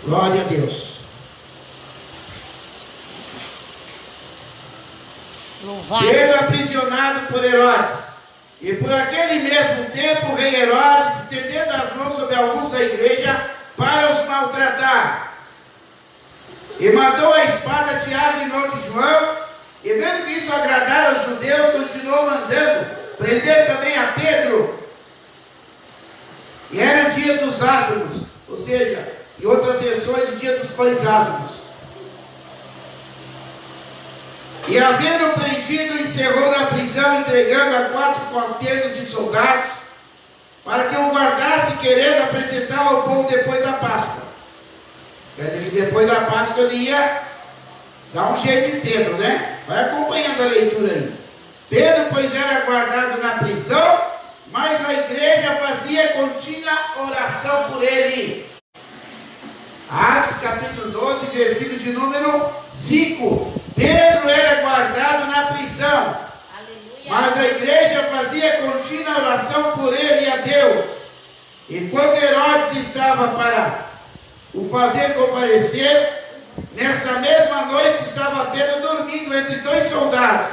Glória a Deus. Louvado. Pedro aprisionado por Herodes. E por aquele mesmo tempo o rei Herodes, estendendo as mãos sobre alguns da igreja para os maltratar. E matou a espada Tiago, irmão de João. E vendo que isso agradara aos judeus, continuou mandando prender também a Pedro. E era o dia dos ázimos, ou seja, em outras versões, o dia dos pães ázimos. E havendo prendido, encerrou na prisão, entregando a 4 quartetos de soldados, para que o guardasse, querendo apresentá-lo ao povo depois da Páscoa. Quer dizer que depois da Páscoa ele ia dar um jeito em Pedro, né? Vai acompanhando a leitura aí. Pedro, pois, era guardado na prisão, mas a igreja fazia contínua oração por ele. Atos capítulo 12, versículo de número 5. Pedro era guardado na prisão, aleluia, mas a igreja fazia contínua oração por ele e a Deus. E quando Herodes estava para o fazer comparecer, nessa mesma noite estava Pedro dormindo entre 2 soldados,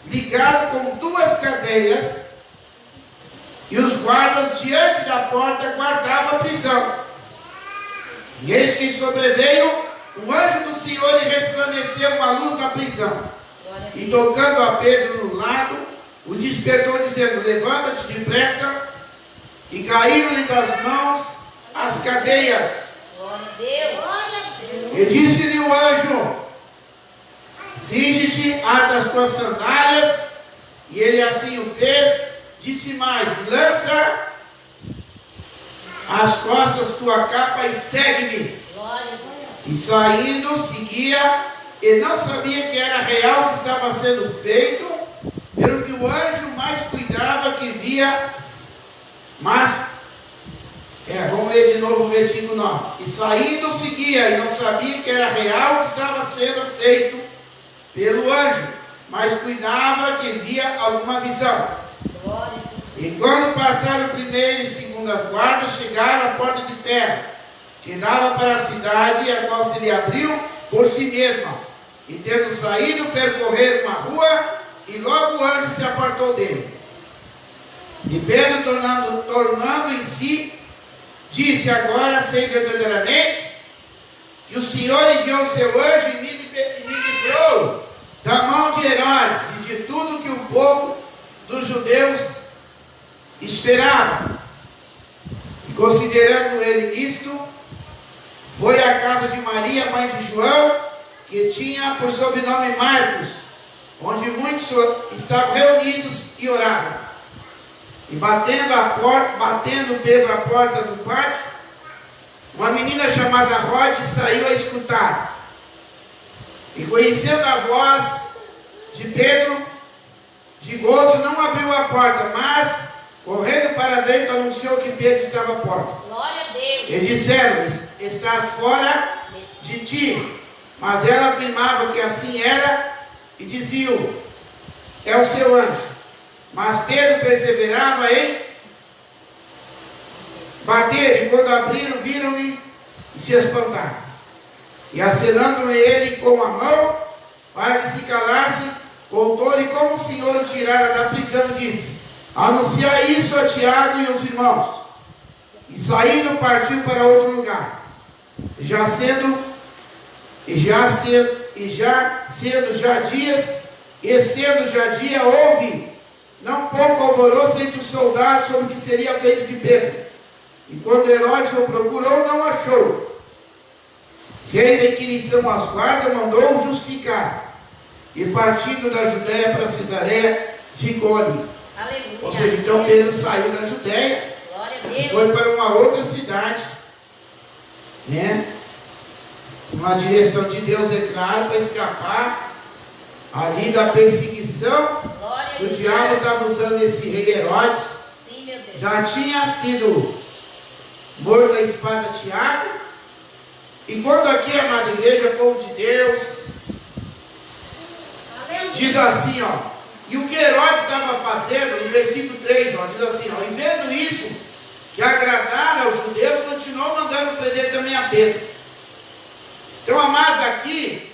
ligado com 2 cadeias, e os guardas diante da porta guardavam a prisão. E eis que sobreveio o anjo do Senhor e resplandeceu uma luz na prisão. E tocando a Pedro no lado, o despertou, dizendo: levanta-te depressa. E caíram-lhe das mãos as cadeias. Glória a Deus. E disse-lhe o anjo: cinge-te, ata as tuas sandálias. E ele assim o fez. Disse mais: lança as costas tua capa e segue-me. Glória a Deus. E saindo, seguia, e não sabia que era real o que estava sendo feito, pelo que o anjo mais cuidava que via, mas, vamos ler de novo o versículo 9. E saindo, seguia, e não sabia que era real o que estava sendo feito pelo anjo, mas cuidava que via alguma visão. Glória a Deus. E quando passaram o primeiro e segunda guarda, chegaram à porta de ferro, que dava para a cidade, a qual se lhe abriu por si mesma. E tendo saído, percorreram uma rua, e logo o anjo se apartou dele. E Pedro, tornando em si, disse: agora sei verdadeiramente que o Senhor enviou o seu anjo e me livrou da mão de Herodes e de tudo que o povo dos judeus esperava. E considerando ele isto, foi à casa de Maria, mãe de João, que tinha por sobrenome Marcos, onde muitos estavam reunidos e oravam. E batendo Pedro a porta do pátio, uma menina chamada Rode saiu a escutar. E conhecendo a voz de Pedro, de gozo, não abriu a porta, mas, correndo para dentro, anunciou que Pedro estava à porta. Glória a Deus. E disseram: estás fora de ti. Mas ela afirmava que assim era, e diziam: é o seu anjo. Mas Pedro perseverava em bater, e quando abriram, viram-lhe e se espantaram. E acenando-lhe ele com a mão, para que se calasse, contou-lhe como o Senhor o tirara da prisão, e disse: anunciai isso a Tiago e aos irmãos. E saindo, partiu para outro lugar. Sendo já dia, houve não pouco alvoroço entre os soldados sobre o que seria feito de Pedro. E quando Herodes o procurou, não achou. Rei da Inquisição às guardas mandou justificar. E partindo da Judéia para Cesareia, ficou ali. Aleluia. Ou seja, então Pedro saiu da Judéia, Glória a Deus. foi para uma outra cidade, né? Uma direção de Deus, é claro, para escapar ali da perseguição. Glória a O Deus. diabo estava usando esse rei Herodes. Sim, meu Deus. Já tinha sido morto a espada Tiago. E quando aqui, amada igreja, povo de Deus, diz assim, ó: e o que Herodes estava fazendo, no versículo 3, ó, diz assim, ó: e vendo isso, que agradara aos judeus, continuou mandando prender também a Pedro. aqui,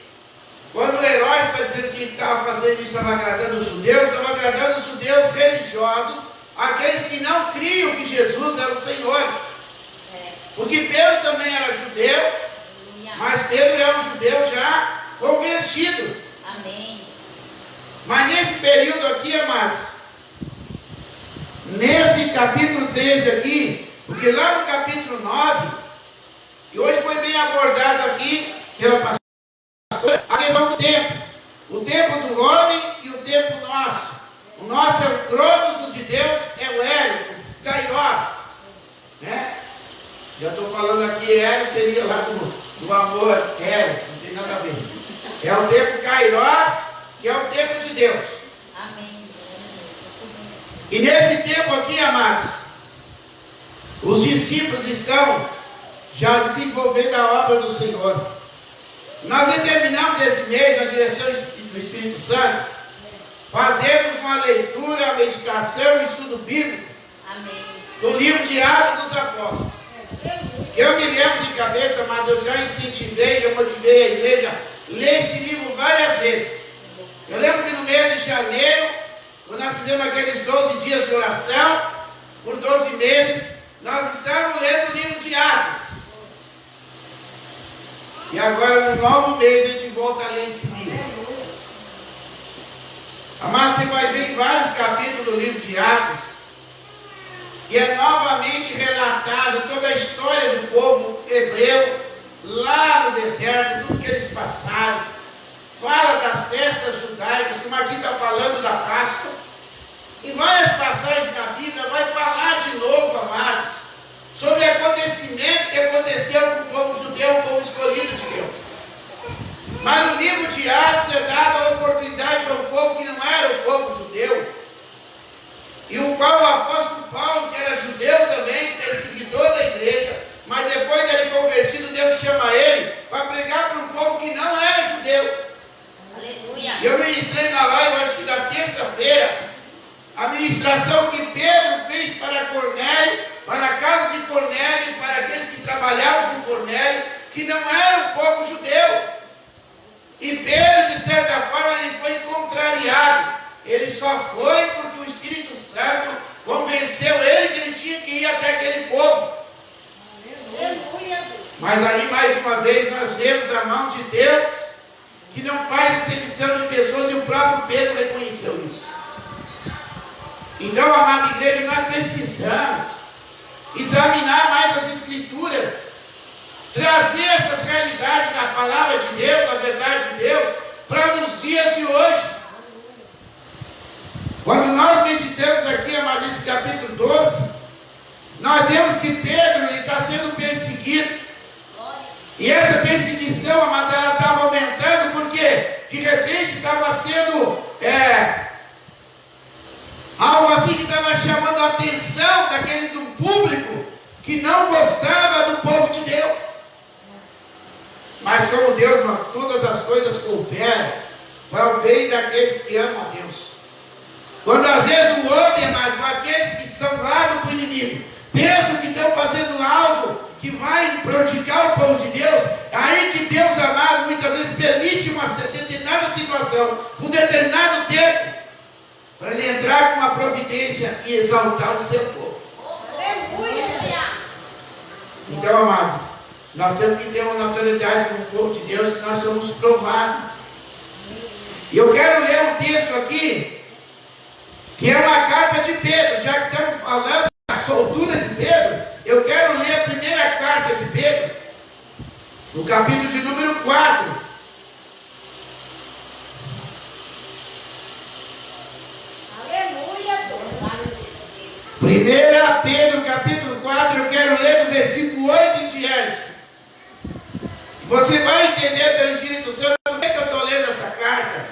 quando o Herodes está dizendo que estava fazendo isso, estava agradando os judeus religiosos, aqueles que não criam que Jesus era o Senhor. Porque Pedro também era judeu, mas Pedro é um judeu já convertido. Amém. Mas nesse período aqui, amados, nesse capítulo 13 aqui, porque lá no capítulo 9, e hoje foi bem abordado aqui pela pastora, a questão do tempo. O tempo do homem e o tempo nosso. O nosso é o cronos, o de Deus é o hélio, o kairos. Né? Já estou falando aqui, hélio seria lá do amor, hélio, não tem nada a ver. É o tempo kairos, que é o tempo de Deus. Amém. E nesse tempo aqui, amados, os discípulos estão já desenvolvendo a obra do Senhor. Nós determinamos esse mês, na direção do Espírito Santo, fazermos uma leitura, a meditação e estudo bíblico. Amém. Do livro de Atos dos Apóstolos. Eu me lembro de cabeça, mas eu já incentivei, já motivei a igreja a ler esse livro várias vezes. Eu lembro que no mês de janeiro, quando nós fizemos aqueles 12 dias de oração, por 12 meses, nós estávamos lendo o livro de Atos. E agora, no novo mês, a gente volta a ler esse livro. Mas você vai ver em vários capítulos do livro de Atos, que é novamente relatado toda a história do povo hebreu, lá no deserto, tudo que eles passaram. Fala das festas judaicas, como aqui está falando da Páscoa. Em várias passagens da Bíblia vai falar de novo, amados, sobre acontecimentos que aconteceram com o povo judeu, o povo escolhido de Deus. Mas no livro de Atos é dada a oportunidade para um povo que não era o povo judeu, e o qual o apóstolo Paulo, que era judeu também, perseguidor da igreja, mas depois dele convertido, Deus chama ele para pregar para um povo que não era judeu. Aleluia. E eu ministrei na live, acho que da terça-feira, a ministração que Pedro fez para Cornélio, para a casa de Cornélio, e para aqueles que trabalhavam com Cornélio, que não eram o povo judeu. E Pedro, de certa forma, ele foi contrariado. Ele só foi porque o Espírito Santo convenceu ele que ele tinha que ir até aquele povo. Aleluia. Mas ali, mais uma vez, nós vemos a mão de Deus, que não faz exceção de pessoas, e o próprio Pedro reconheceu isso. Então, amada igreja, nós precisamos examinar mais as Escrituras, trazer essas realidades da palavra de Deus, da verdade de Deus, para os dias de hoje. Quando nós meditamos aqui, amado, nesse capítulo 12, nós vemos que Pedro está sendo perseguido. E essa perseguição, amado, ela estava aumentando, porque de repente estava sendo algo assim que estava chamando a atenção do público que não gostava do povo de Deus. Mas como Deus, todas as coisas cooperam para o bem daqueles que amam a Deus. Quando às vezes o homem, mas aqueles que são lá do inimigo, pensam que estão fazendo algo que vai prejudicar o povo de Deus, aí que Deus amado muitas vezes permite uma determinada situação, um determinado tempo, para ele entrar com uma providência e exaltar o seu povo. Aleluia. Então, amados, nós temos que ter uma autoridade com o povo de Deus, que nós somos provados. E eu quero ler um texto aqui, que é uma carta de Pedro. Já que estamos falando da soltura de Pedro, eu quero ler a primeira carta de Pedro, no capítulo de número 4. Primeira Pedro, capítulo 4, eu quero ler do versículo 8 em diante. Você vai entender pelo Espírito Santo por que eu estou lendo essa carta.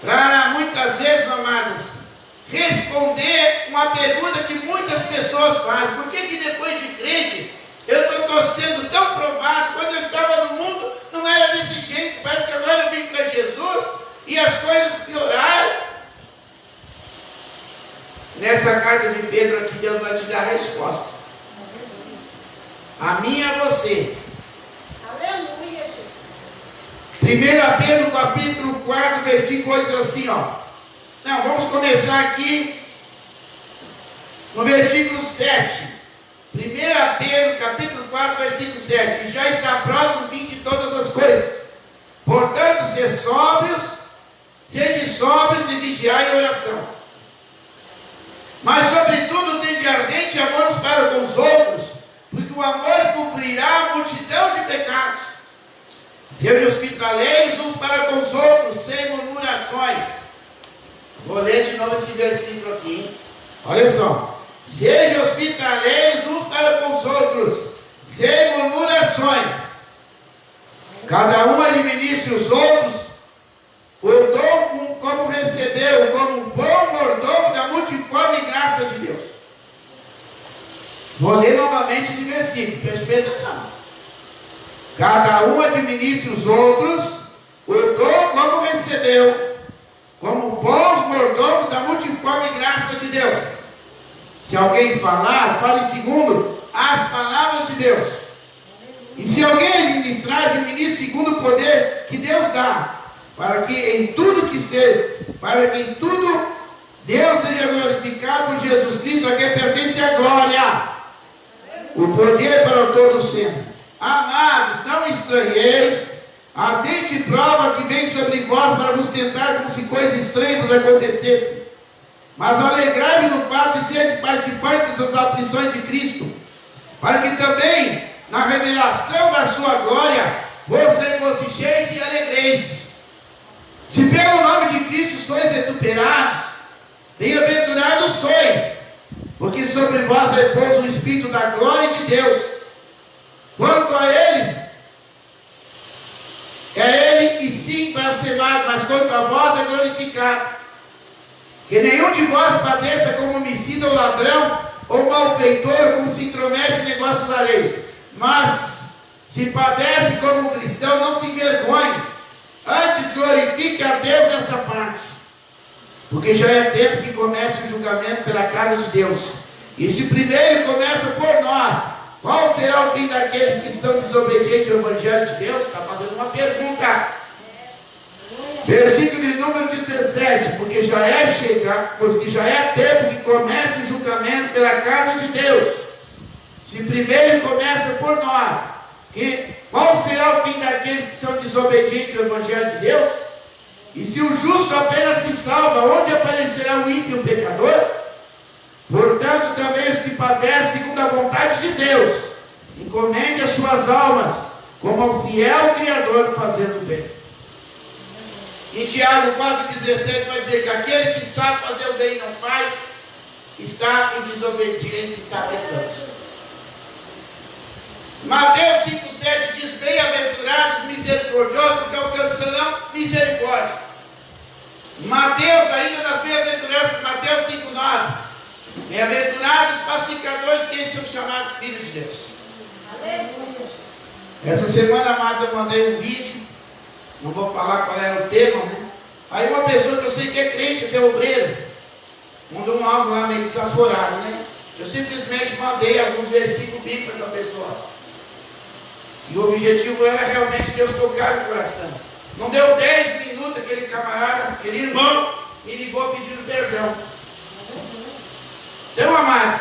Para muitas vezes, amados, responder uma pergunta que muitas pessoas fazem. Por que depois de crente, eu estou sendo tão provado? Quando eu estava no mundo, não era desse jeito. Parece que agora eu vim para Jesus e as coisas pioraram. Nessa carta de Pedro aqui, Deus vai te dar a resposta. A mim e a você. Aleluia, Jesus. 1 Pedro capítulo 4, versículo 8 diz assim, ó. Não, vamos começar aqui no versículo 7. 1 Pedro capítulo 4, versículo 7. E já está próximo o fim de todas as coisas. Portanto, sede sóbrios e vigiai em oração. Mas, sobretudo, tende ardente amor uns para com os outros, porque o amor cobrirá a multidão de pecados. Sejam hospitaleiros uns para com os outros, sem murmurações. Vou ler de novo esse versículo aqui, hein? Olha só. Sejam hospitaleiros uns para com os outros, sem murmurações. Cada um administre os outros o dom como recebeu, como um bom mordomo da multiforme graça de Deus. Vou ler novamente esse versículo, preste atenção. Cada um administre os outros o dom como recebeu, como bons mordomos da multiforme graça de Deus. Se alguém falar, fale segundo as palavras de Deus. E se alguém administrar, administre segundo o poder que Deus dá, para que em tudo Deus seja glorificado por Jesus Cristo, a quem pertence a glória, o poder para todo sempre. Amados, não estranheiros, a ardente prova que vem sobre vós para vos tentar como se coisas estranhas acontecessem. Mas alegrai-vos no fato de serem participantes das aflições de Cristo, para que também, na revelação da sua glória, vos regocijeis e alegreis. Se pelo nome de Cristo sois vituperados, bem-aventurados sois, porque sobre vós repousa o Espírito da glória de Deus. Quanto a eles, é Ele e sim blasfemado, mas quanto a vós é glorificado. Que nenhum de vós padeça como homicida ou ladrão, ou malfeitor, como se intromete em negócios alheios. Mas, se padece como cristão, não se envergonhe. Antes glorifique a Deus nessa parte. Porque já é tempo que começa o julgamento pela casa de Deus. E se primeiro começa por nós, qual será o fim daqueles que são desobedientes ao Evangelho de Deus? Está fazendo uma pergunta. Versículo de número 17. Porque já é tempo que começa o julgamento pela casa de Deus. Se primeiro começa por nós, qual será o fim daqueles que são desobedientes ao Evangelho de Deus? E se o justo apenas se salva, onde aparecerá o ímpio e o pecador? Portanto, também os que padecem segundo a vontade de Deus, encomende as suas almas como ao fiel Criador fazendo bem. Em Tiago 4,17 vai dizer que aquele que sabe fazer o bem e não faz, está em desobediência, está pecando. Mateus 5,7 diz: bem-aventurados misericordiosos, porque alcançarão misericórdia. Mateus, ainda nas bem-aventuranças, Mateus 5,9: bem-aventurados pacificadores, porque eles são chamados filhos de Deus. Aleluia. Essa semana, amados, eu mandei um vídeo, não vou falar qual era o tema, né? Aí uma pessoa que eu sei que é crente, que é obreira, mandou um áudio lá meio desaforado, né? Eu simplesmente mandei alguns versículos bíblicos para essa pessoa. E o objetivo era realmente Deus tocar no coração. Não deu 10 minutos, aquele camarada, aquele irmão, me ligou pedindo perdão. Então, amados,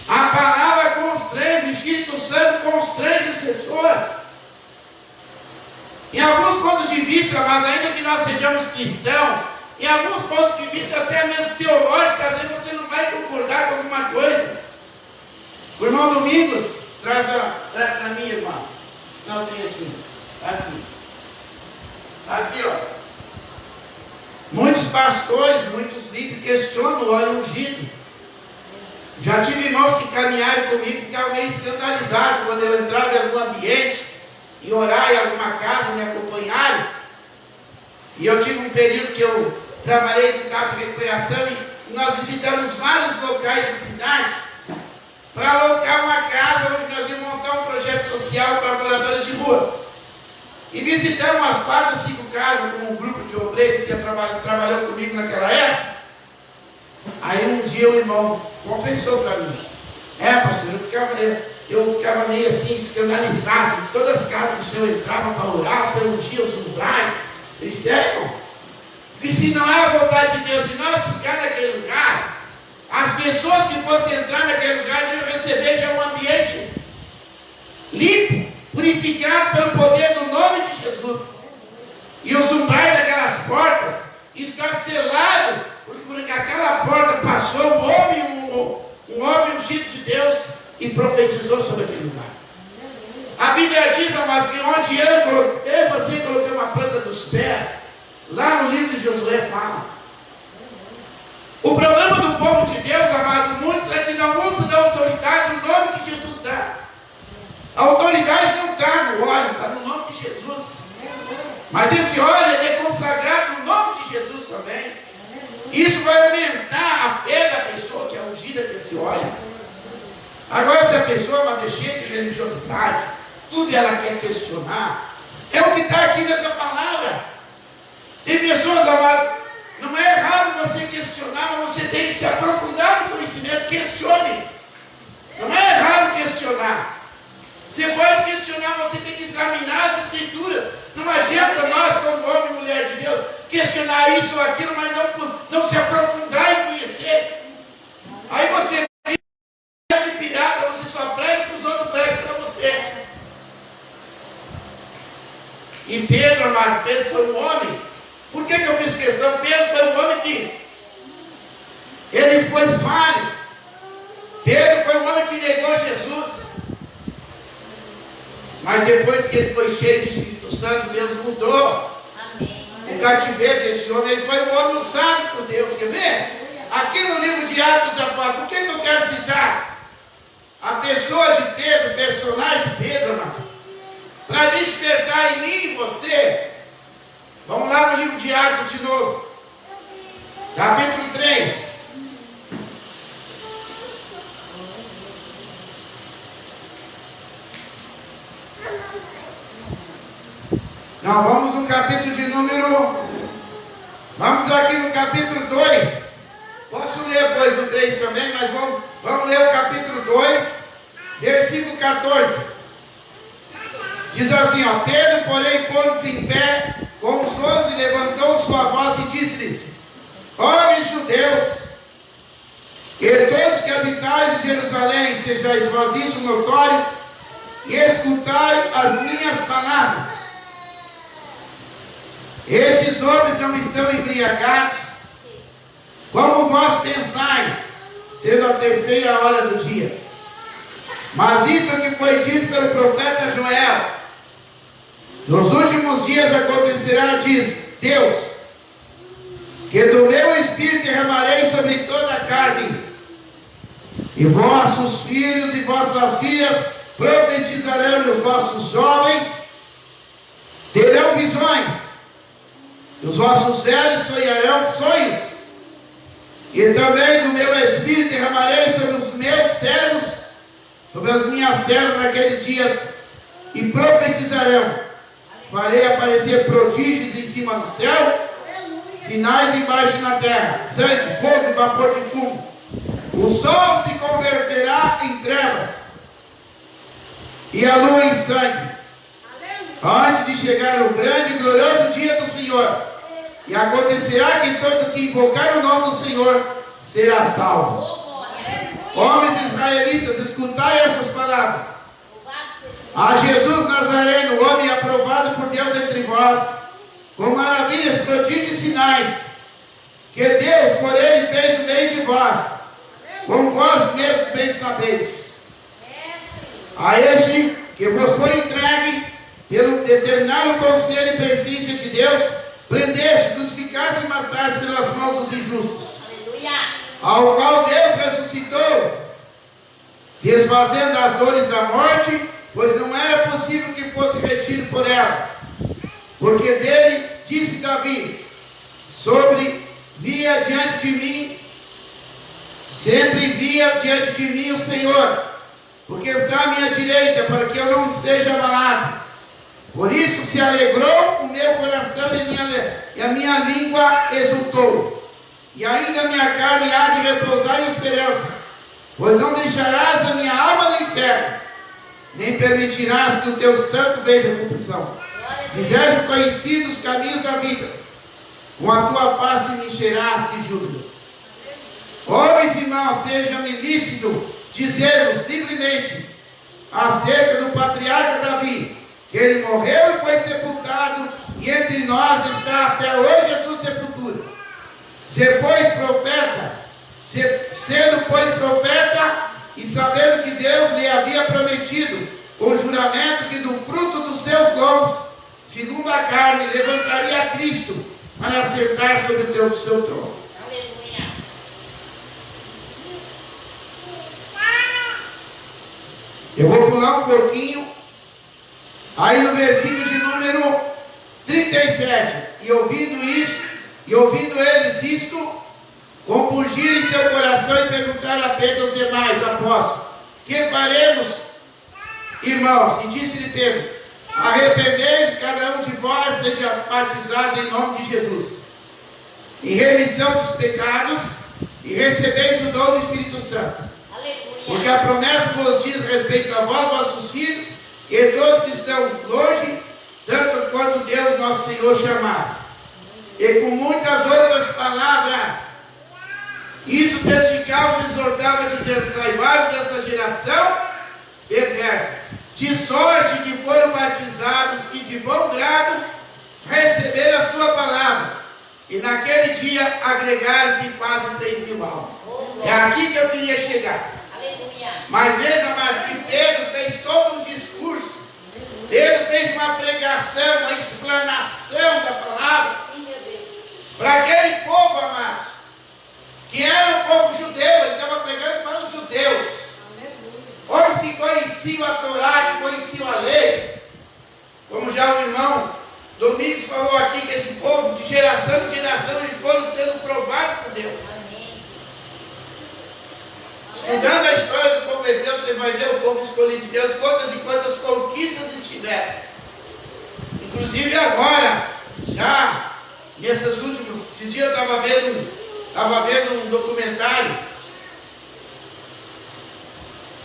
a palavra constrange, o Espírito Santo constrange as pessoas. Em alguns pontos de vista, mas ainda que nós sejamos cristãos, em alguns pontos de vista, até mesmo teológicos, às vezes você não vai concordar com alguma coisa. O irmão Domingos, traz para mim, irmão. Não, tem aqui. Aqui. Aqui, ó. Muitos pastores, muitos líderes questionam o óleo ungido. Já tive irmãos que caminharam comigo e ficavam meio escandalizados quando eu entrava em algum ambiente e orar em alguma casa, me acompanharam. E eu tive um período que eu trabalhei com casa de recuperação e nós visitamos vários locais da cidade para alocar uma casa onde nós íamos montar um projeto social para moradores de rua. E visitamos umas 4 ou 5 casas com um grupo de obreiros que trabalhou comigo naquela época. Aí um dia o irmão confessou para mim: Pastor, eu ficava meio assim, escandalizado. Em todas as casas que o Senhor entrava para orar, o Senhor ungia os umbrais. Eu disse, irmão? Porque se não é a vontade de Deus de nós ficar naquele lugar, as pessoas que fossem entrar naquele lugar iam receber já um ambiente limpo, purificado pelo poder do nome de Jesus. E os umbrais daquelas portas estavam selados, porque aquela porta passou um homem ungido de Deus e profetizou sobre aquele lugar. A Bíblia diz, amado, que onde eu e você colocamos a planta dos pés, lá no livro de Josué fala. O problema do povo de Deus, amado, muitos é que não usam da autoridade do nome que Jesus dá. A autoridade não está no óleo, está no nome de Jesus. Mas esse óleo ele é consagrado no nome de Jesus também. Isso vai aumentar a fé da pessoa que é ungida desse óleo. Agora, se a pessoa é uma cheia de religiosidade, tudo ela quer questionar, é o que está aqui nessa palavra. Tem pessoas, amadas, não é errado você questionar, mas você tem que se aprofundar no conhecimento. Questione. Não é errado questionar. Você pode questionar, você tem que examinar as escrituras. Não adianta nós, como homem e mulher de Deus, questionar isso ou aquilo, mas não se aprofundar em conhecer. Aí você fica de pirata, você só prega que os outros pregam para você. E Pedro, amado, Pedro foi um homem. Por que eu fiz questão? Pedro foi um homem que ele foi falho. Pedro foi um homem que negou Jesus. Mas depois que ele foi cheio do Espírito Santo, Deus mudou. Amém. O cativeiro desse homem, ele foi um homem usado por Deus. Quer ver? Aqui no livro de Atos dos Apóstolos, por que eu quero citar a pessoa de Pedro, o personagem de Pedro, amado? Para despertar em mim e você. Vamos lá no livro de Atos de novo. Capítulo 3. Não, vamos no capítulo de número... Vamos aqui no capítulo 2. Posso ler depois o 3 também, mas vamos ler o capítulo 2, versículo 14. Diz assim, ó. Pedro, porém, pondo-se em pé com os 11, levantou sua voz e disse-lhes: homens judeus, e todos que habitais em Jerusalém, sejais vós isso notório, e escutai as minhas palavras. Esses homens não estão embriagados, como vós pensais, sendo a terceira hora do dia. Mas isso é que foi dito pelo profeta Joel. Nos últimos dias acontecerá, diz Deus, que do meu Espírito derramarei sobre toda a carne, e vossos filhos e vossas filhas profetizarão, e os vossos jovens terão visões, e os vossos velhos sonharão sonhos, e também do meu Espírito derramarei sobre os meus servos, sobre as minhas servas naqueles dias, e profetizarão. Farei aparecer prodígios em cima do céu, sinais embaixo na terra, sangue, fogo e vapor de fumo. O sol se converterá em trevas e a lua em sangue, antes de chegar o grande e glorioso dia do Senhor. E acontecerá que todo que invocar o nome do Senhor será salvo. Homens israelitas, escutai essas palavras. A Jesus Nazareno, homem aprovado por Deus entre vós, com maravilhas, prodígios e sinais, que Deus por ele fez no meio de vós, como vós mesmos bem sabeis. A este que vos foi entregue pelo determinado conselho e presciência de Deus, prendeste, crucificaste e mataste pelas mãos dos injustos. Aleluia. Ao qual Deus ressuscitou, desfazendo as dores da morte, pois não era possível que fosse retido por ela. Porque dele disse Davi: via diante de mim, sempre via diante de mim o Senhor, porque está à minha direita, para que eu não esteja abalado. Por isso se alegrou o meu coração e a minha língua exultou. E ainda a minha carne há de repousar em esperança, Pois não deixarás a minha alma no inferno, nem permitirás que o teu santo veja corrupção. Fizeste conhecidos os caminhos da vida, com a tua face me encherás de júbilo. Homens e irmãos, seja-me lícito dizermos livremente acerca do patriarca Davi, que ele morreu e foi sepultado, e entre nós está até hoje a sua sepultura. Sendo, pois, profeta, e sabendo que Deus lhe havia prometido, com juramento, que do fruto dos seus lombos, segundo a carne, levantaria a Cristo, para assentar sobre o seu trono. Aleluia. Eu vou pular um pouquinho, aí no versículo de número 37, e ouvindo eles isto, compungiram em seu coração e perguntaram a Pedro aos demais apóstolos: que faremos, irmãos? E disse-lhe Pedro: arrependei-vos, cada um de vós seja batizado em nome de Jesus, em remissão dos pecados, e recebeis o dom do Espírito Santo. Aleluia. Porque a promessa vos diz respeito a vós, vossos filhos, e todos que estão longe, tanto quanto Deus nosso Senhor chamar. E com muitas outras palavras, isso testificava e exortava, dizendo: saivai dessa geração perversa, de sorte que foram batizados e de bom grado receberam a sua palavra. E naquele dia agregaram-se quase 3.000 almas. É aqui que eu queria chegar. Aleluia. Mas veja mais que Pedro fez todo um discurso. Pedro fez uma pregação, uma explanação da palavra Sim, meu Deus. para aquele povo, amados, que era um povo judeu. Ele estava pregando para os judeus, homens que conheciam a Torá, que conheciam a lei. Como já o irmão Domingos falou aqui, que esse povo, de geração em geração, eles foram sendo provados por Deus. Amém. Estudando a história do povo hebreu, você vai ver o povo escolhido de Deus, quantas e quantas conquistas eles tiveram. Inclusive agora, já nesses últimos, esses dias eu estava vendo um documentário.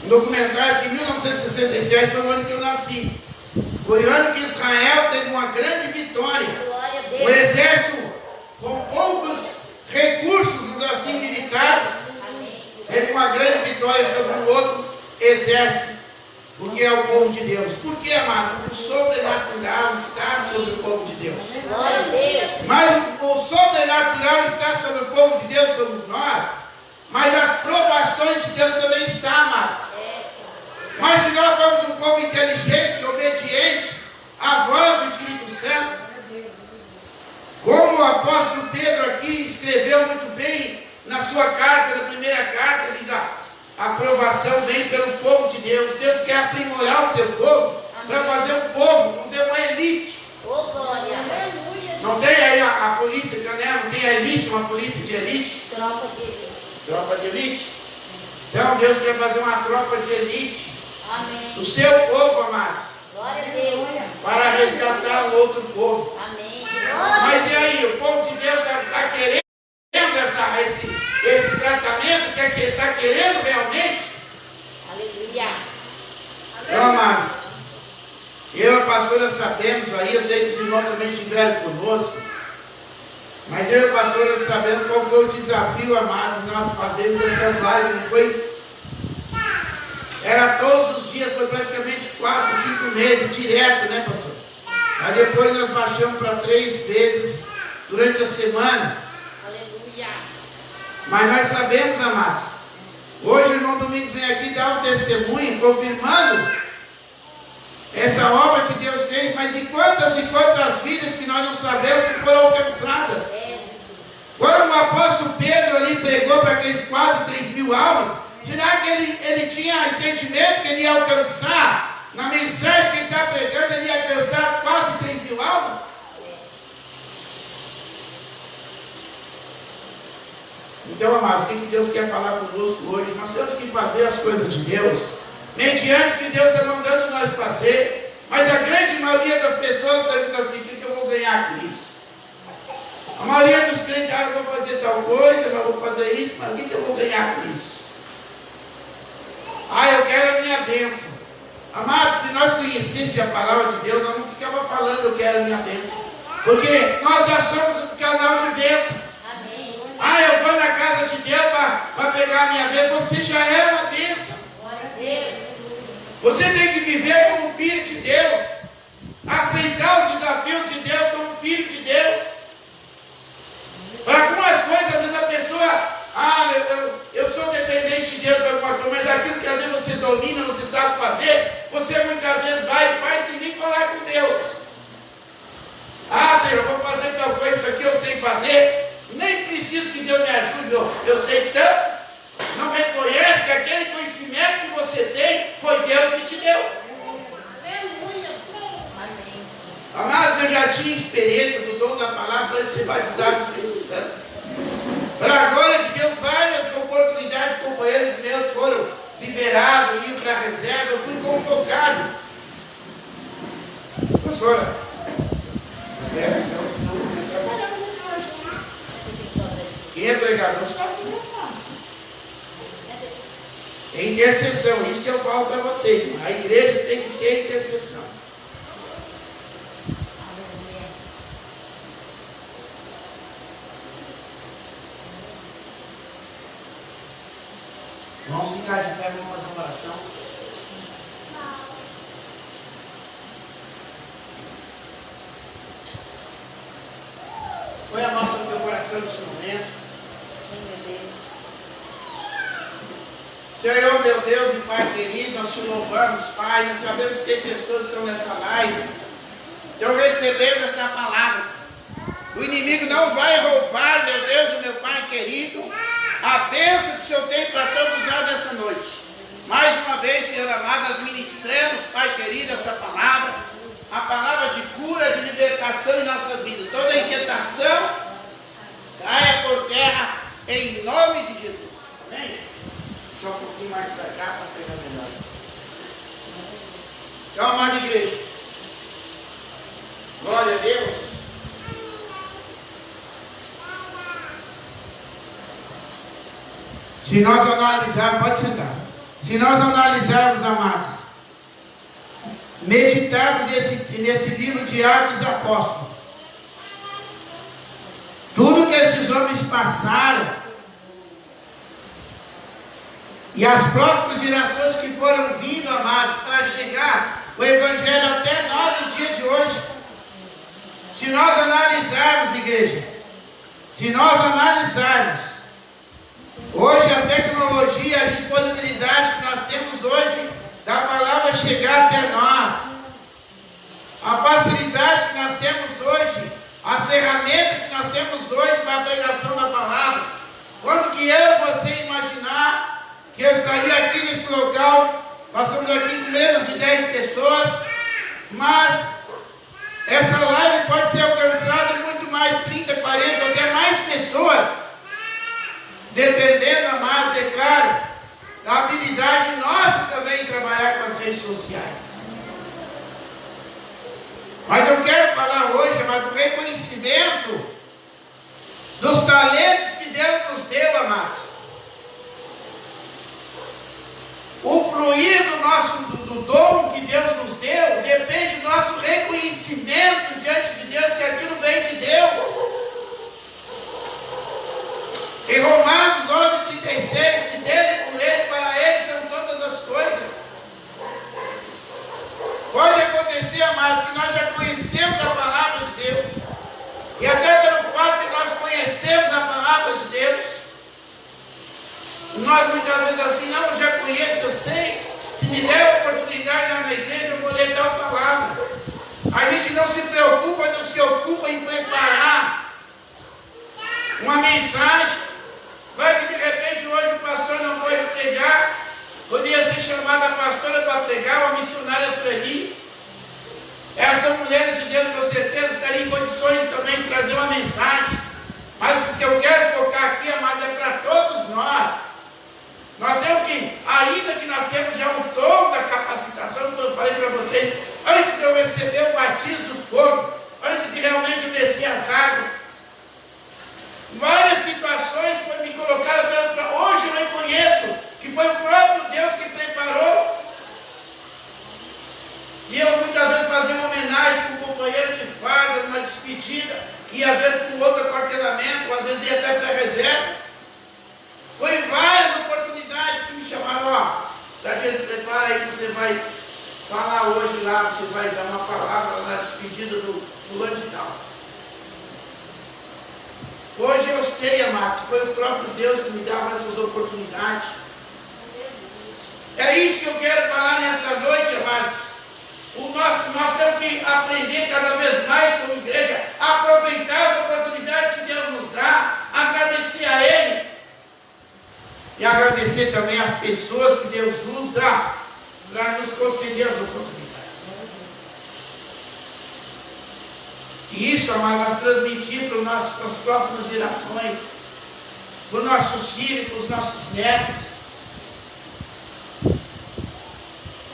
Um documentário que em 1967 foi o ano que eu nasci. Foi o ano que Israel teve uma grande vitória. Glória a Um Deus. exército com poucos recursos, assim, militares, Amém. teve uma grande vitória sobre um outro exército, porque é o povo de Deus. Por que, amado? Porque o sobrenatural está sobre o povo de Deus. Glória a Deus. Mas o sobrenatural está sobre o povo de Deus, somos nós, mas as provações de Deus também estão, amados. Mas se nós formos um povo inteligente, obediente à voz do Espírito Santo, como o apóstolo Pedro aqui escreveu muito bem na sua carta, na primeira carta, diz: a aprovação vem pelo povo de Deus. Deus quer aprimorar o seu povo para fazer um povo, vamos dizer, uma elite. Oh, glória. Não tem aí a polícia, né? Não tem a elite, uma polícia de elite, Tropa de Deus. tropa de elite. Então Deus quer fazer uma tropa de elite Amém. do seu povo, amados, Glória a Deus. para resgatar o outro povo. Amém. Mas e aí, o povo de Deus está querendo esse tratamento, que está querendo realmente? Aleluia. Então, amados, eu e a pastora sabemos aí, eu sei que os irmãos também estiveram conosco, mas eu e a pastora sabemos qual foi o desafio, amados, nós fazemos essas lives. Não foi? Era todos os dias, foi praticamente 4, 5 meses, direto, né, pastor? Aí depois nós baixamos para 3 vezes durante a semana. Aleluia. Mas nós sabemos, amados, hoje o irmão Domingos vem aqui dar um testemunho, confirmando essa obra que Deus fez, mas e quantas vidas que nós não sabemos que foram alcançadas. Quando o apóstolo Pedro ali pregou para aqueles quase 3.000 almas, será que ele tinha entendimento que ele ia alcançar, na mensagem que ele está pregando, ele ia alcançar quase 3.000 almas? Então, amados, o que Deus quer falar conosco hoje? Nós temos que fazer as coisas de Deus, mediante o que Deus está mandando nós fazer. Mas a grande maioria das pessoas pergunta assim: o que eu vou ganhar com isso? A maioria dos crentes: eu vou fazer tal coisa, eu vou fazer isso, mas o que eu vou ganhar com isso? eu quero a minha bênção. Amados, se nós conhecêssemos a palavra de Deus, nós não ficava falando, eu quero a minha bênção. Porque nós já somos um canal de bênção. Amém. Ah, eu vou na casa de Deus para pegar a minha bênção. Você já é uma bênção. Glória a Deus. Você tem que viver como filho de Deus. Aceitar os desafios de Deus como filho de Deus. Para algumas coisas, às vezes a pessoa, eu sou dependente de Deus para alguma coisa, mas aquilo que às vezes você domina, você sabe fazer, você muitas vezes vai e faz sem nem falar com Deus. Senhor, eu vou fazer tal coisa, isso aqui eu sei fazer, nem preciso que Deus me ajude, eu sei tanto. Não reconhece que aquele conhecimento que você tem foi Deus que te deu. Amém. Amados, eu já tinha experiência do dom da palavra para ser batizado no Espírito Santo. Para a glória de Deus, várias oportunidades, companheiros meus foram liberados, iam para a reserva, eu fui convocado. Pastora, então, senão eu vou trabalhar na mensagem. Quem é pregador sabe que não é fácil. É intercessão, isso que eu falo para vocês. A igreja tem que ter intercessão. Vamos ficar de pé, vamos fazer uma oração. Põe a mão sobre o teu coração nesse momento. Senhor, meu Deus e Pai querido, nós te louvamos, Pai. Nós sabemos que tem pessoas que estão nessa live, estão recebendo essa palavra. O inimigo não vai roubar, meu Deus e meu Pai querido, a bênção que o Senhor tem para todos nós nessa noite. Mais uma vez, Senhor amado, nós ministramos, Pai querido, essa palavra, a palavra de cura, de libertação em nossas vidas. Toda inquietação caia por terra em nome de Jesus. Amém? Deixa um pouquinho mais para cá para pegar melhor. Então, amada igreja, glória a Deus. Se nós analisarmos, pode sentar. Se nós analisarmos, amados, meditarmos nesse livro de Atos dos Apóstolos, tudo que esses homens passaram, e as próximas gerações que foram vindo, amados, para chegar o Evangelho até nós, no dia de hoje. Se nós analisarmos, igreja, se nós analisarmos, hoje a tecnologia, a disponibilidade que nós temos hoje, da palavra chegar até nós, a facilidade que nós temos hoje, as ferramentas que nós temos hoje para a pregação da palavra, quando que eu e você imaginar que eu estaria aqui nesse local, nós estamos aqui com menos de 10 pessoas, mas essa live pode ser alcançada muito mais, 30, 40, até mais pessoas, dependendo, amados, é claro, da habilidade nossa também em trabalhar com as redes sociais. Mas eu quero falar hoje, amado, do reconhecimento dos talentos que Deus nos deu, amados. O fluir do dom que Deus nos deu depende do nosso reconhecimento diante de Deus, que aquilo vem de Deus. Em Romanos 11:36, que dele, por ele, para ele são todas as coisas. Pode acontecer, amados, que nós já conhecemos a palavra de Deus, e até pelo fato de nós conhecermos a palavra de Deus, nós muitas vezes assim, não, eu já conheço, eu sei, se me der a oportunidade lá na igreja, eu vou ler tal palavra. A gente não se preocupa, não se ocupa em preparar uma mensagem. Vai que de repente hoje o pastor não pode pregar, poderia ser chamada a pastora para pregar, ou a missionária Sueli. Elas são mulheres de Deus, com certeza estariam em condições de também trazer uma mensagem. Mas o que eu quero focar aqui, amado, é para todos nós. Nós temos que, ainda que nós temos já um dom da capacitação, como eu falei para vocês, antes de eu receber o batismo do fogo, antes de realmente descer as águas, várias situações foram me colocadas, hoje eu reconheço que foi o próprio Deus que preparou E eu muitas vezes fazia uma homenagem para um companheiro de farda, numa despedida, e às vezes para um outro aquartelamento, ou às vezes ia até para a reserva. Foi várias oportunidades que me chamaram, ó, sargento, prepara aí que você vai falar hoje lá, você vai dar uma palavra na despedida do fulano de tal. Hoje eu sei, amado, que foi o próprio Deus que me dava essas oportunidades. É isso que eu quero falar nessa noite, amados. Nós temos que aprender cada vez mais como igreja, a aproveitar as oportunidades que Deus nos dá, agradecer a Ele e agradecer também as pessoas que Deus usa para nos conceder as oportunidades. E isso, amado, nós transmitir para as próximas gerações, para os nossos filhos, para os nossos netos.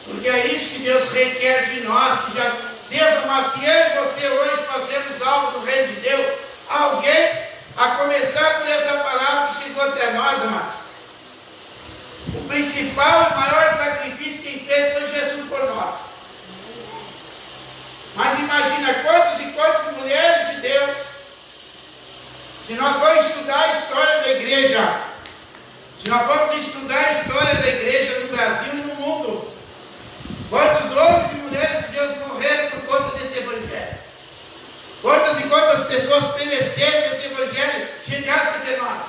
Porque é isso que Deus requer de nós, que já Deus, mas se eu e você hoje fazemos algo no reino de Deus, alguém, a começar por essa palavra que chegou até nós, amados, o principal e maior sacrifício que fez foi Jesus por nós. Mas imagina quantos e quantas mulheres de Deus, se nós formos estudar a história da igreja, se nós formos estudar a história da igreja no Brasil e no mundo, quantos homens e mulheres de Deus morreram por conta desse evangelho? Quantas e quantas pessoas pereceram que esse evangelho chegasse até nós?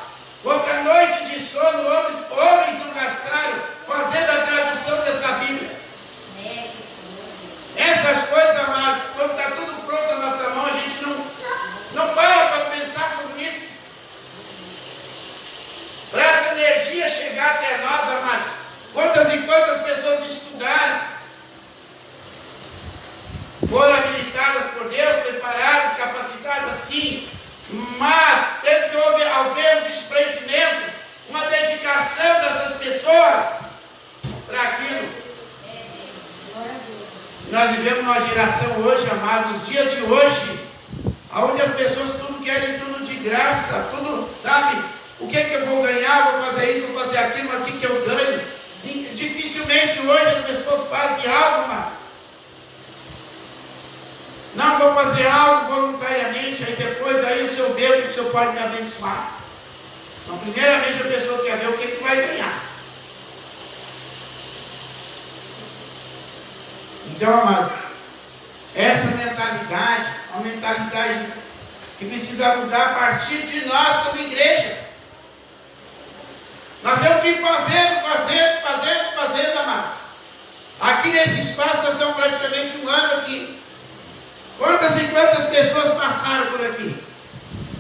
Quanta noite de sono homens não gastaram fazendo a tradução dessa Bíblia? Essas coisas, amados, quando está tudo pronto na nossa mão, a gente não para pensar sobre isso. Para essa energia chegar até nós, amados, quantas e quantas pessoas estudaram, foram habilitadas por Deus, preparadas, capacitadas, sim, mas teve que haver um desprendimento, uma dedicação dessas pessoas para aquilo. Nós vivemos numa geração hoje, amados, nos dias de hoje, onde as pessoas tudo querem tudo de graça, tudo, sabe? O que é que eu vou ganhar? Vou fazer isso, vou fazer aquilo, mas o que eu ganho? Dificilmente hoje as pessoas fazem algo, mas não vou fazer algo voluntariamente, aí depois aí o senhor vê o que o senhor pode me abençoar. Então, primeiramente a pessoa quer ver o que vai ganhar. Então, amados, essa mentalidade, uma mentalidade que precisa mudar a partir de nós como igreja. Nós temos que ir fazendo, amados. Aqui nesse espaço nós estamos praticamente um ano aqui. Quantas e quantas pessoas passaram por aqui?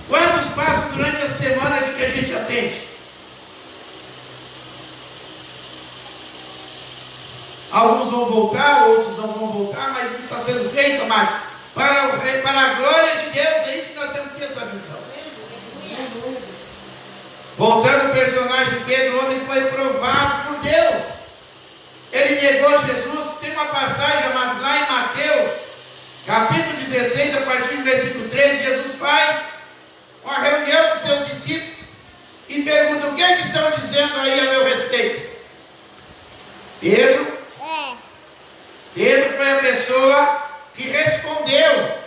Quantos passam durante a semana de que a gente atende? Alguns vão voltar, outros não vão voltar, mas isso está sendo feito, amados, para a glória de Deus. É isso que nós temos que ter essa visão. Voltando ao personagem Pedro, o homem foi provado por Deus. Ele negou Jesus. Tem uma passagem, amados, lá em Mateus, capítulo 16, a partir do versículo 13, Jesus faz uma reunião com seus discípulos e pergunta: o que é que estão dizendo aí a meu respeito? Pedro foi a pessoa que respondeu.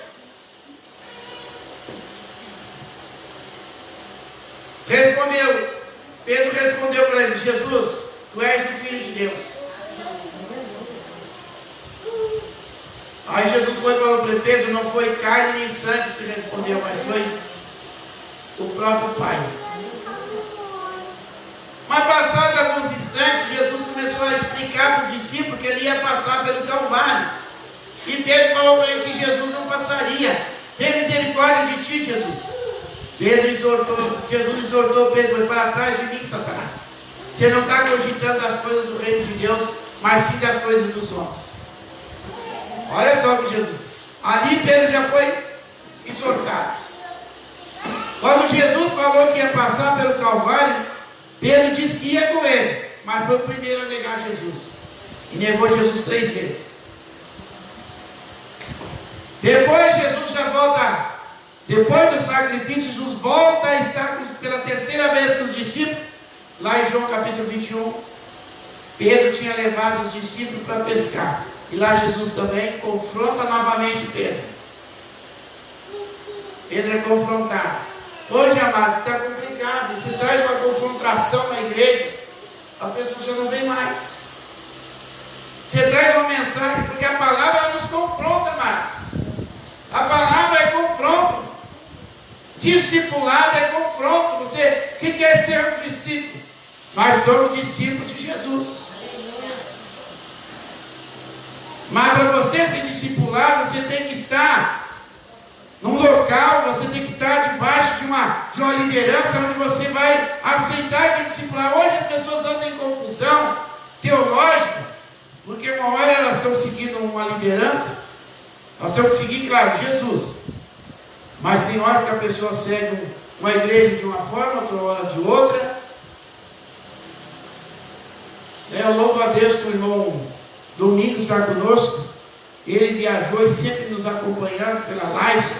Pedro respondeu para ele: Jesus, tu és o Filho de Deus. Aí Jesus foi e falou para Pedro: não foi carne nem sangue que te respondeu, mas foi o próprio Pai. Mas passados alguns instantes, Jesus começou a explicar para os discípulos que ele ia passar pelo Calvário. E Pedro falou para ele que Jesus não passaria. Tem misericórdia de ti, Jesus. Jesus exortou Pedro: para trás de mim, Satanás. Você não está cogitando as coisas do reino de Deus, mas sim das coisas dos homens. Olha só que Jesus. Ali Pedro já foi exortado. Quando Jesus falou que ia passar pelo Calvário, Pedro disse que ia com ele, mas foi o primeiro a negar Jesus. E negou Jesus 3 vezes. Depois Jesus já volta. Depois do sacrifício, Jesus volta a estar pela terceira vez com os discípulos. Lá em João capítulo 21, Pedro tinha levado os discípulos para pescar. E lá Jesus também confronta novamente Pedro. Pedro é confrontado. Hoje, amados, está complicado. Você traz uma confrontação na igreja, a pessoa já não vem mais. Você traz uma mensagem, porque a palavra nos confronta, amados. A palavra é confronto. Discipulado é confronto. Você que quer ser um discípulo? Nós somos discípulos de Jesus. Mas para você ser discipulado, você tem que estar num local, você tem que estar debaixo de uma liderança onde você vai aceitar que discipular. Hoje as pessoas andam em confusão teológica, porque uma hora elas estão seguindo uma liderança, nós temos que seguir, claro, Jesus. Mas tem horas que a pessoa segue uma igreja de uma forma, outra hora de outra. Eu louvo a Deus que o irmão Domingos está conosco. Ele viajou e sempre nos acompanhando pela live.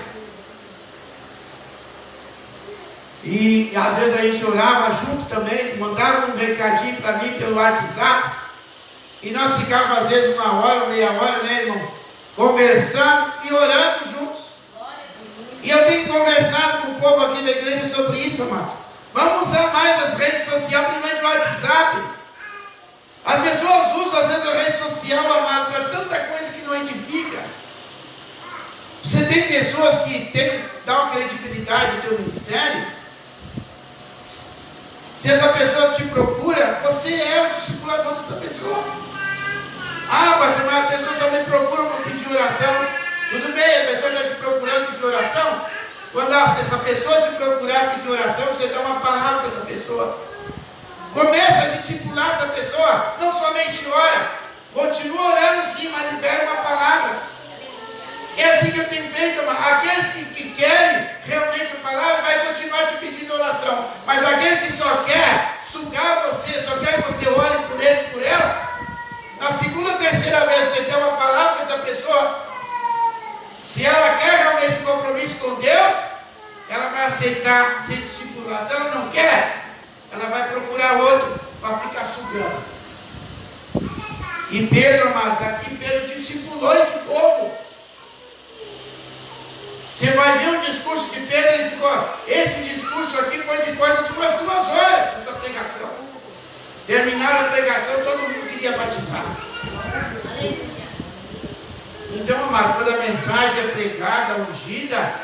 E às vezes a gente orava junto também, mandava um recadinho para mim pelo WhatsApp. E nós ficávamos às vezes uma hora, meia hora, né, irmão? Conversando e orando juntos. E eu tenho conversado com o povo aqui da igreja sobre isso, amados. Vamos usar mais as redes sociais, principalmente o WhatsApp. As pessoas usam às vezes a rede social, amado, para tanta coisa que não edifica. Você tem pessoas que dão uma credibilidade ao teu ministério. Se essa pessoa te procura, você é o discipulador dessa pessoa. Ah, pastor, mas a pessoa também procura para pedir oração. Tudo bem, a pessoa está te procurando pedir oração. Quando essa pessoa te procurar pedir oração, você dá uma palavra para essa pessoa. Começa a discipular essa pessoa. Não somente ora, continua orando sim, mas libera uma palavra. É assim que eu tenho feito, irmão. Aqueles que querem realmente a palavra, vai continuar te pedindo oração. Mas aquele que só quer sugar você, só quer que você ore por ele e por ela, na segunda ou terceira vez você der uma palavra para essa pessoa, se ela quer realmente um compromisso com Deus, ela vai aceitar ser discipulada. Se ela não quer, ela vai procurar outro para ficar sugando. E Pedro, mas aqui Pedro discipulou esse povo. Você vai ver o discurso de Pedro, ele ficou, esse discurso aqui foi de coisa de umas 2 horas, essa pregação. Terminaram a pregação, todo mundo queria batizar. Então, amado, quando a mensagem é pregada, ungida,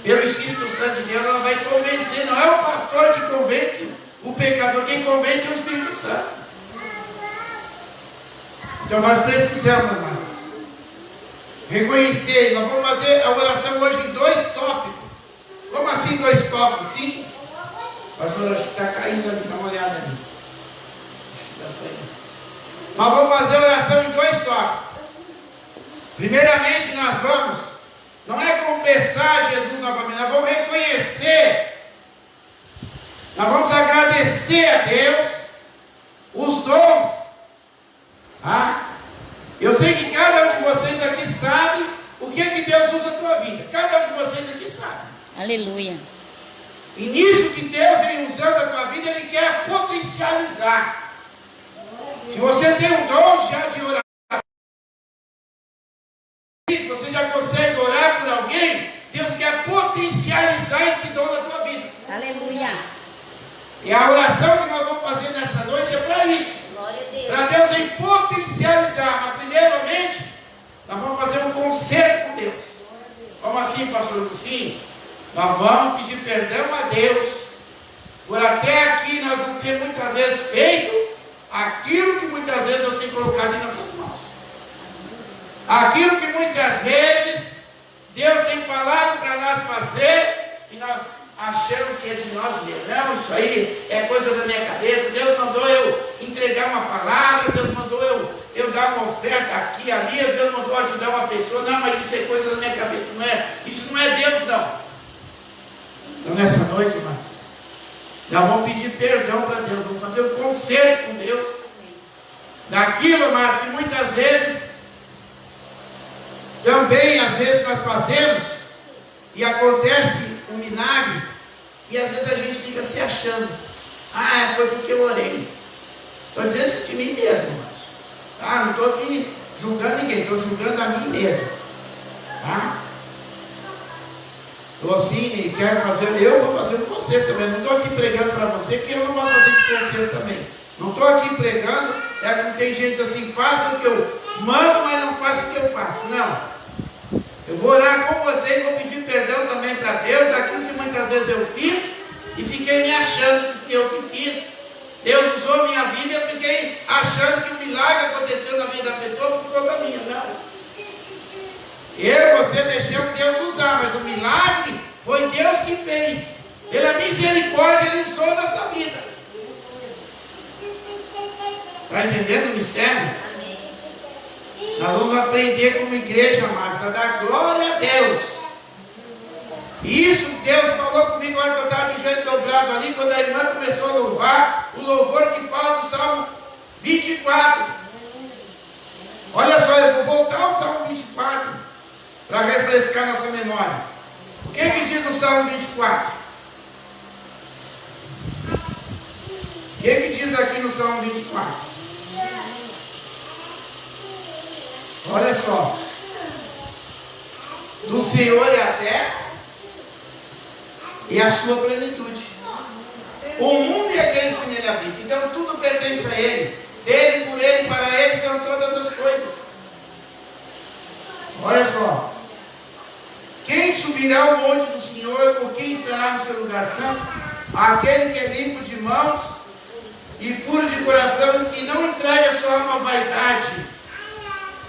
pelo Espírito Santo de Deus, ela vai convencer. Não é o pastor que convence o pecador, quem convence é o Espírito Santo. Então nós precisamos, amados, reconhecer. Nós vamos fazer a oração hoje em 2 tópicos. Como assim 2 tópicos? Sim? Pastor, acho que está caindo ali, dá uma olhada ali. Acho que está saindo. Nós vamos fazer a oração em 2 tópicos. Primeiramente nós vamos, não é confessar Jesus novamente, nós vamos reconhecer, nós vamos agradecer a Deus os dons. Tá? Eu sei que cada um de vocês aqui sabe o que Deus usa a tua vida. Cada um de vocês aqui sabe. Aleluia. E nisso que Deus vem usando a tua vida, Ele quer potencializar. Se você tem um dom já de oração, você já consegue orar por alguém, Deus quer potencializar esse dom na tua vida. Aleluia. E a oração que nós vamos fazer nessa noite é para isso. Glória a Deus. Para Deus em potencializar. Mas primeiramente, nós vamos fazer um concerto com Deus. Como assim, pastor? Sim, nós vamos pedir perdão a Deus por até aqui nós não ter muitas vezes feito aquilo que muitas vezes eu tenho colocado em nossas mãos. Aquilo que muitas vezes Deus tem falado para nós fazer e nós achamos que é de nós mesmos. Não, isso aí é coisa da minha cabeça. Deus mandou eu entregar uma palavra, Deus mandou eu dar uma oferta aqui, ali, Deus mandou ajudar uma pessoa. Não, mas isso é coisa da minha cabeça. Isso não é Deus, não. Então nessa noite, irmãos, nós vamos pedir perdão para Deus, vamos fazer um concerto com Deus daquilo, amado, que muitas vezes também, às vezes nós fazemos e acontece um milagre e às vezes a gente fica se achando, foi porque eu orei. Estou dizendo isso de mim mesmo, irmãos. Não estou aqui julgando ninguém, estou julgando a mim mesmo. Tá? Estou assim, quero fazer, eu vou fazer com você também. Não estou aqui pregando para você, que eu não vou fazer isso com você também. Não estou aqui pregando, como tem gente assim, faça o que eu mando, mas não faça o que eu faço. Não. Eu vou orar com vocês, vou pedir perdão também para Deus, daquilo que muitas vezes eu fiz e fiquei me achando que eu que fiz. Deus usou a minha vida e eu fiquei achando que o milagre aconteceu na vida da pessoa por conta minha. Não. Eu e você deixamos Deus usar, mas o milagre foi Deus que fez. Pela misericórdia Ele usou nossa vida. Está entendendo o mistério? Amém. Nós vamos aprender como igreja, amados, a dar glória a Deus. Isso Deus falou comigo na hora que eu estava de joelho dobrado ali, quando a irmã começou a louvar, o louvor que fala do Salmo 24. Olha só, eu vou voltar ao Salmo 24 para refrescar nossa memória. O que diz no Salmo 24? O que diz aqui no Salmo 24? Olha só. Do Senhor é a terra e a sua plenitude. O mundo e aqueles que nele habitam. Então tudo pertence a Ele. Dele, por Ele, para Ele são todas as coisas. Olha só. Quem subirá ao monte do Senhor, ou quem estará no seu lugar santo? Aquele que é limpo de mãos e puro de coração, que não entrega a sua alma à vaidade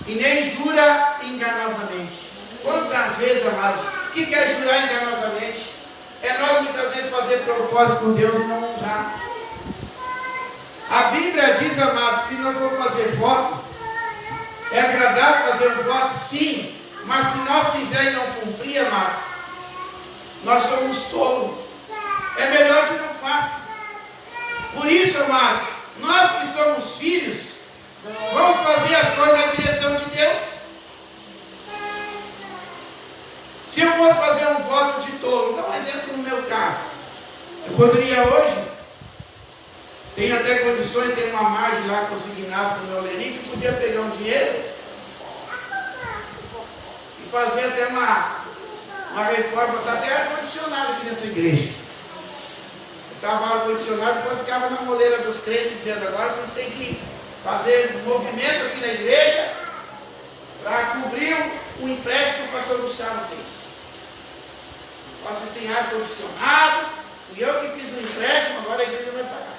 e nem jura enganosamente. Quantas vezes, amados, o que é jurar enganosamente? É nós muitas vezes fazer propósito com Deus e não honrar. A Bíblia diz, amados, se não for fazer voto, é agradável fazer um voto, sim, mas se nós fizermos e não cumprir, amados, nós somos tolos. É melhor que não faça. Por isso, amados, nós que somos filhos, vamos fazer as coisas na direção de Deus. Se eu fosse fazer um voto de tolo, dá um exemplo no meu caso. Eu poderia hoje, tenho até condições, tem uma margem lá consignada no meu lerite, eu podia pegar um dinheiro e fazer até uma reforma, botar até ar-condicionado aqui nessa igreja. Estava ar-condicionado, depois ficava na moleira dos crentes, dizendo, agora vocês têm que fazer um movimento aqui na igreja para cobrir o empréstimo que o pastor Gustavo fez. Vocês têm ar-condicionado, e eu que fiz o empréstimo, agora a igreja vai pagar.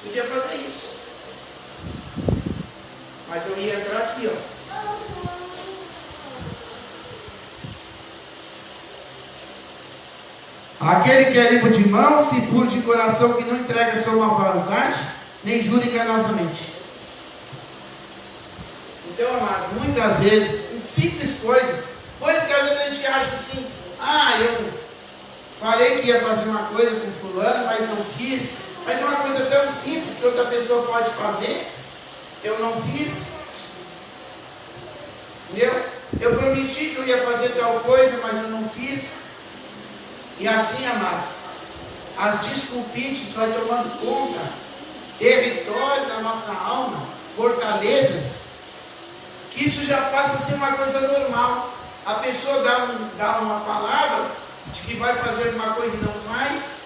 Podia fazer isso. Mas eu ia entrar aqui, ó. Aquele que é limpo de mãos e puro de coração, que não entrega sua má vontade, nem jura enganosamente. Então, amado, muitas vezes, em simples coisas que às vezes a gente acha assim, eu falei que ia fazer uma coisa com fulano, mas não fiz. Mas é uma coisa tão simples que outra pessoa pode fazer, eu não fiz. Entendeu? Eu prometi que eu ia fazer tal coisa, mas eu não fiz. E assim, amados, as desculpites vai tomando conta, território da nossa alma, fortalezas, que isso já passa a ser uma coisa normal. A pessoa dá uma palavra de que vai fazer uma coisa e não faz,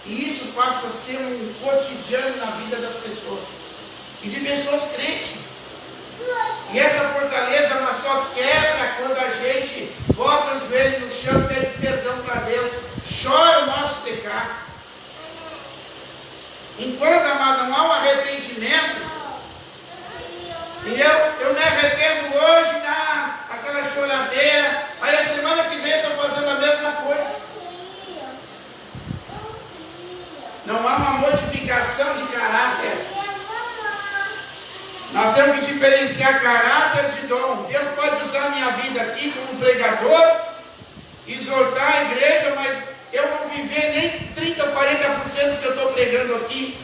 e isso passa a ser um cotidiano na vida das pessoas, e de pessoas crentes. E essa fortaleza ela só quebra quando a gente bota o joelho no chão e pede perdão para Deus, chora o nosso pecado. Enquanto, amado, não há um arrependimento, entendeu? Eu me arrependo hoje, dá aquela choradeira, aí a semana que vem eu estou fazendo a mesma coisa. Não há uma modificação de caráter. Nós temos que diferenciar caráter de dom. Deus pode usar a minha vida aqui como pregador, exortar a igreja, mas eu não viver nem 30% ou 40% do que eu estou pregando aqui.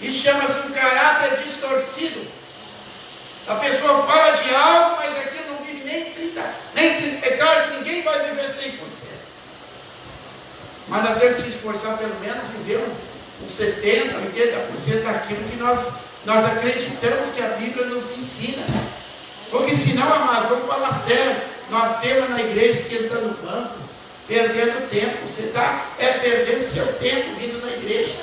Isso chama-se um caráter distorcido. A pessoa fala de algo, mas aqui não vive nem 30%. É claro que ninguém vai viver 100%. Mas nós temos que se esforçar pelo menos viver uns 70%, 80% daquilo que nós nós acreditamos que a Bíblia nos ensina. Porque senão, amados, vamos falar sério, nós temos na igreja esquentando o banco, perdendo tempo. Você está perdendo seu tempo vindo na igreja.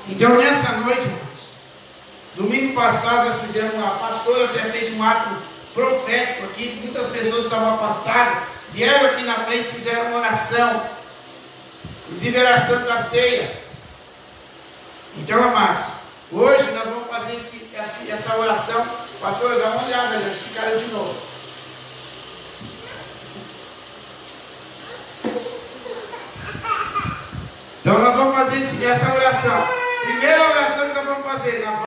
Então, nessa noite, irmãos, domingo passado nós fizemos, a pastora até fez um ato profético aqui, muitas pessoas estavam afastadas, vieram aqui na frente e fizeram uma oração, inclusive era a Santa Ceia. Então, amados, hoje nós vamos fazer essa oração. Pastora, dá uma olhada, acho que caiu de novo. Então nós vamos fazer essa oração. Primeira oração que nós vamos fazer.